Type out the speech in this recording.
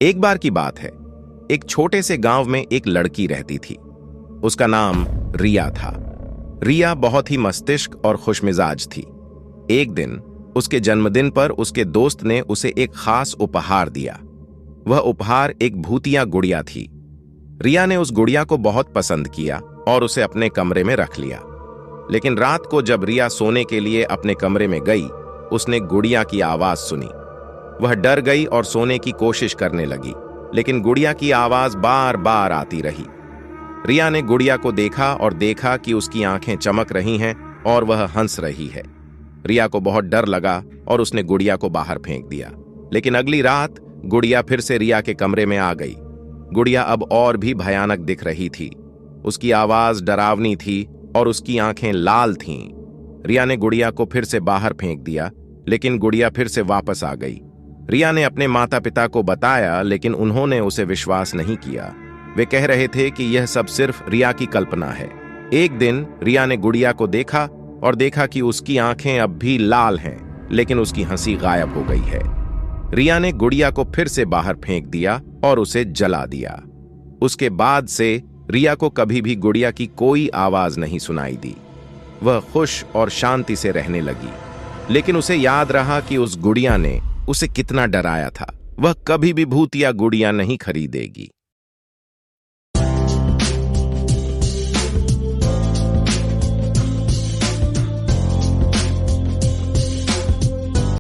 एक बार की बात है, एक छोटे से गांव में एक लड़की रहती थी। उसका नाम रिया था। रिया बहुत ही मस्तिष्क और खुशमिजाज थी। एक दिन उसके जन्मदिन पर उसके दोस्त ने उसे एक खास उपहार दिया। वह उपहार एक भूतिया गुड़िया थी। रिया ने उस गुड़िया को बहुत पसंद किया और उसे अपने कमरे में रख लिया। लेकिन रात को जब रिया सोने के लिए अपने कमरे में गई, उसने गुड़िया की आवाज सुनी। वह डर गई और सोने की कोशिश करने लगी, लेकिन गुड़िया की आवाज बार बार आती रही। रिया ने गुड़िया को देखा और देखा कि उसकी आंखें चमक रही हैं और वह हंस रही है। रिया को बहुत डर लगा और उसने गुड़िया को बाहर फेंक दिया। लेकिन अगली रात गुड़िया फिर से रिया के कमरे में आ गई। गुड़िया अब और भी भयानक दिख रही थी। उसकी आवाज डरावनी थी और उसकी आंखें लाल थीं। रिया ने गुड़िया को फिर से बाहर फेंक दिया, लेकिन गुड़िया फिर से वापस आ गई। रिया ने अपने माता पिता को बताया, लेकिन उन्होंने उसे विश्वास नहीं किया। वे कह रहे थे कि यह सब सिर्फ रिया की कल्पना है। एक दिन रिया ने गुड़िया को देखा और देखा कि उसकी आंखें अब भी लाल हैं, लेकिन उसकी हंसी गायब हो गई है। रिया ने गुड़िया को फिर से बाहर फेंक दिया और उसे जला दिया। उसके बाद से रिया को कभी भी गुड़िया की कोई आवाज नहीं सुनाई दी। वह खुश और शांति से रहने लगी। लेकिन उसे याद रहा कि उस गुड़िया ने उसे कितना डराया था। वह कभी भी भूतिया गुड़िया नहीं खरीदेगी।